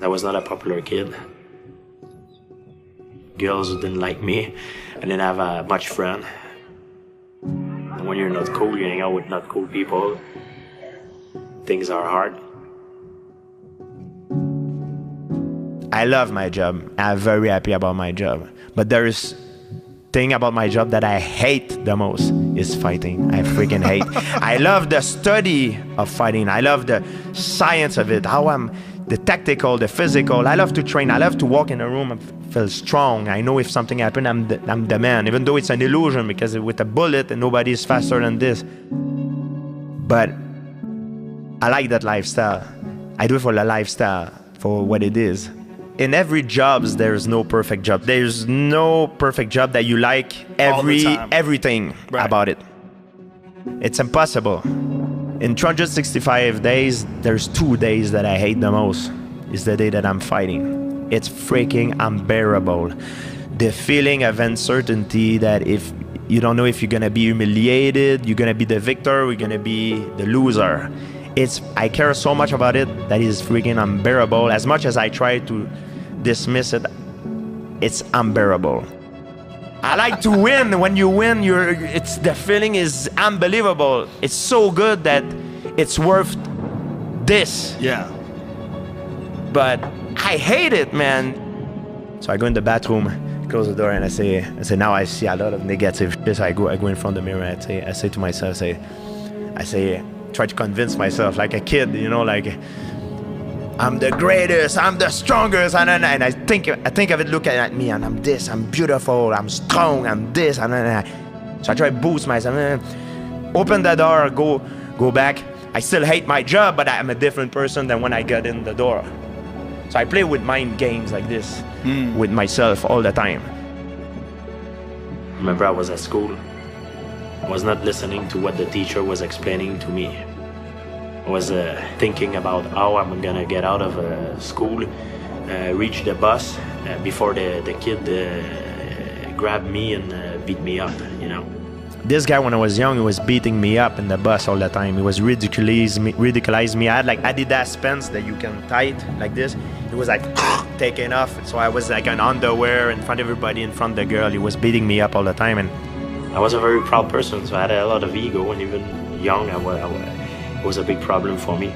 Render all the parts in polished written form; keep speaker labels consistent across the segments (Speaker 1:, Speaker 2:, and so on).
Speaker 1: I was not a popular kid. Girls didn't like me. I didn't have much friend. And when you're not cool, you hang out with not cool people. Things are hard.
Speaker 2: I love my job. I'm very happy about my job. But there is thing about my job that I hate the most is fighting. I freaking hate. I love the study of fighting. I love the science of it. How I'm the tactical, the physical. I love to train. I love to walk in a room and feel strong. I know if something happened, I'm the man. Even though it's an illusion, because with a bullet and nobody is faster than this. But I like that lifestyle. I do it for the lifestyle, for what it is. In every job, there's no perfect job. There's no perfect job that you like everything about it. It's impossible. In 365 days, there's 2 days that I hate the most. It's the day that I'm fighting. It's freaking unbearable. The feeling of uncertainty that if you don't know if you're gonna be humiliated, you're gonna be the victor, or you're gonna be the loser. I care so much about it that is freaking unbearable. As much as I try to dismiss it, it's unbearable. I like to win. When you win, the feeling is unbelievable. It's so good that it's worth this.
Speaker 3: Yeah.
Speaker 2: But I hate it, man. So I go in the bathroom, close the door, and I say, now I see a lot of negative shit. So I go in front of the mirror, and I say to myself, I say, try to convince myself like a kid, you know, like I'm the greatest, I'm the strongest, and I think of it, look at me, and I'm this, I'm beautiful, I'm strong, I'm this, so I try to boost myself. Open the door, go back. I still hate my job, but I'm a different person than when I got in the door. So I play with mind games like this with myself all the time.
Speaker 1: Remember, I was at school. I was not listening to what the teacher was explaining to me. I was thinking about how I'm gonna get out of school, reach the bus before the kid grabbed me and beat me up, you know.
Speaker 2: This guy, when I was young, he was beating me up in the bus all the time. He was ridiculizing me. I had like Adidas pants that you can tie it like this. It was like taking off. So I was like an underwear in front of everybody, in front of the girl. He was beating me up all the time. And
Speaker 1: I was a very proud person, so I had a lot of ego, and even young, it was a big problem for me.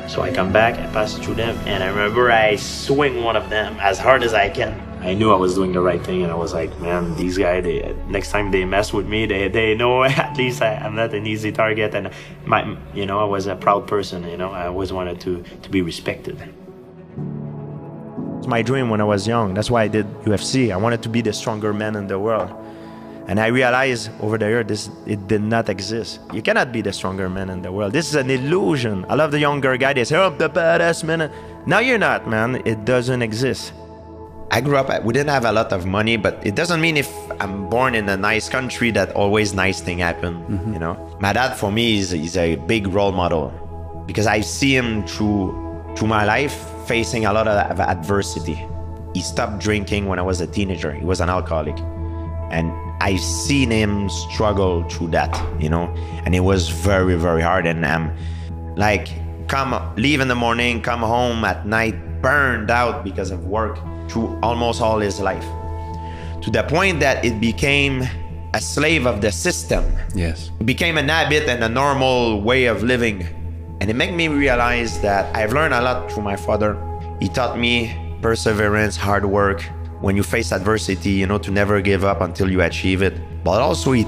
Speaker 1: So I come back, I pass through them, and I remember I swing one of them as hard as I can. I knew I was doing the right thing, and I was like, man, these guys, next time they mess with me, they know at least I'm not an easy target, and I was a proud person, you know, I always wanted to be respected.
Speaker 2: It's my dream when I was young. That's why I did UFC. I wanted to be the stronger man in the world. And I realized over the years, it did not exist. You cannot be the stronger man in the world. This is an illusion. I love the younger guy. They say, oh, I'm the badass man. No, you're not, man. It doesn't exist. I grew up, we didn't have a lot of money, but it doesn't mean if I'm born in a nice country that always nice things happen, you know? My dad, for me, is a big role model because I see him through my life facing a lot of adversity. He stopped drinking when I was a teenager. He was an alcoholic. And I've seen him struggle through that, you know, and it was very, very hard. And like, leave in the morning, come home at night, burned out because of work through almost all his life, to the point that it became a slave of the system.
Speaker 3: Yes.
Speaker 2: It became an habit and a normal way of living. And it made me realize that I've learned a lot through my father. He taught me perseverance, hard work. When you face adversity, you know, to never give up until you achieve it. But also he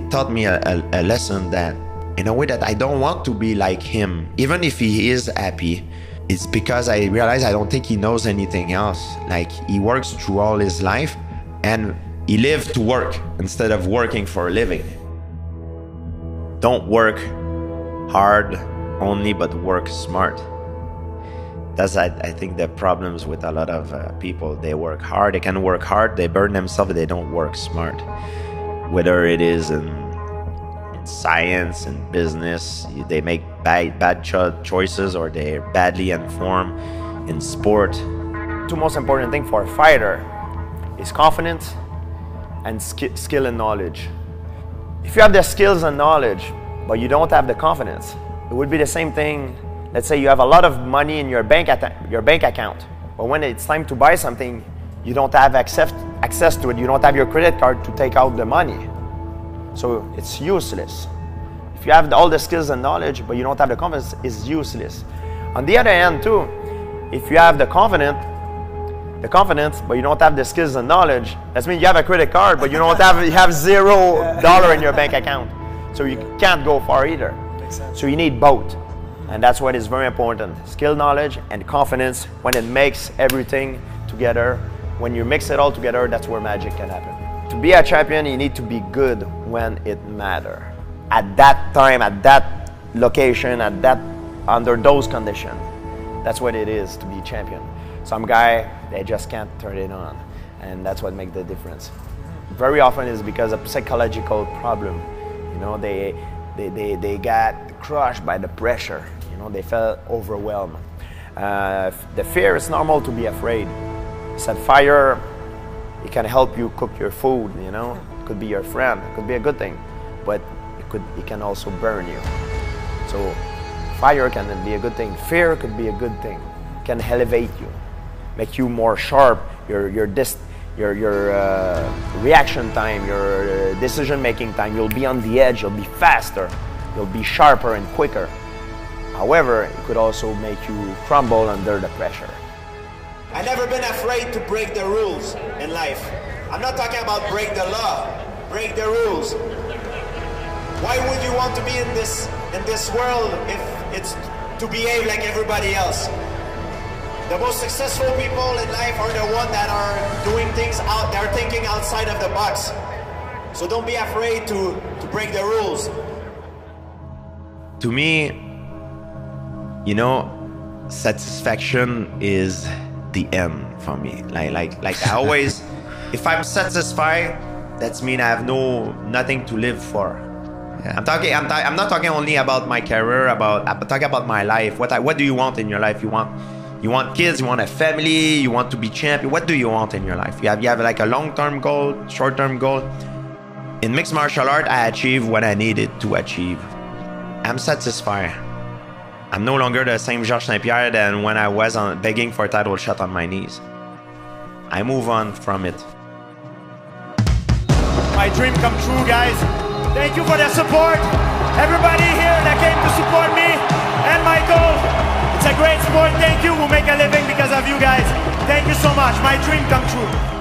Speaker 2: taught me a lesson that in a way that I don't want to be like him. Even if he is happy, it's because I realize I don't think he knows anything else. Like, he works through all his life and he lived to work instead of working for a living. Don't work hard only, but work smart. That's, I think, the problems with a lot of people. They work hard, they can work hard, they burn themselves, but they don't work smart. Whether it is in science and business, they make bad choices, or they're badly informed in sport. The two most important things for a fighter is confidence and skill and knowledge. If you have the skills and knowledge, but you don't have the confidence, it would be the same thing Let's say you have a lot of money in your bank account, but when it's time to buy something, you don't have access to it. You don't have your credit card to take out the money. So it's useless. If you have all the skills and knowledge, but you don't have the confidence, it's useless. On the other hand too, if you have the confidence, but you don't have the skills and knowledge, that means you have a credit card, but you have $0 in your bank account. So you can't go far either. So you need both. And that's what is very important. Skill, knowledge, and confidence. When it makes everything together, when you mix it all together, that's where magic can happen. To be a champion, you need to be good when it matters. At that time, at that location, under those conditions. That's what it is to be champion. Some guy, they just can't turn it on. And that's what makes the difference. Very often it's because of psychological problem. You know, they got crushed by the pressure. You know, they felt overwhelmed. The fear is normal to be afraid. Said fire, it can help you cook your food. You know, it could be your friend. It could be a good thing, but it can also burn you. So fire can be a good thing. Fear could be a good thing. It can elevate you, make you more sharp. Your reaction time, your decision-making time. You'll be on the edge. You'll be faster. You'll be sharper and quicker. However, it could also make you crumble under the pressure.
Speaker 3: I've never been afraid to break the rules in life. I'm not talking about break the law, break the rules. Why would you want to be in this world if it's to behave like everybody else? The most successful people in life are the ones that are doing things they're thinking outside of the box. So don't be afraid to break the rules.
Speaker 2: To me, you know, satisfaction is the end for me. Like I always, if I'm satisfied, that means I have nothing to live for. Yeah. I'm not talking only about my career. I'm talking about my life. What do you want in your life? You want kids. You want a family. You want to be champion. What do you want in your life? You have like a long-term goal, short-term goal. In mixed martial art, I achieved what I needed to achieve. I'm satisfied. I'm no longer the same Georges St-Pierre than when I was begging for a title shot on my knees. I move on from it.
Speaker 4: My dream come true, guys. Thank you for the support. Everybody here that came to support me and my goal. It's a great sport. Thank you. We'll make a living because of you guys. Thank you so much. My dream come true.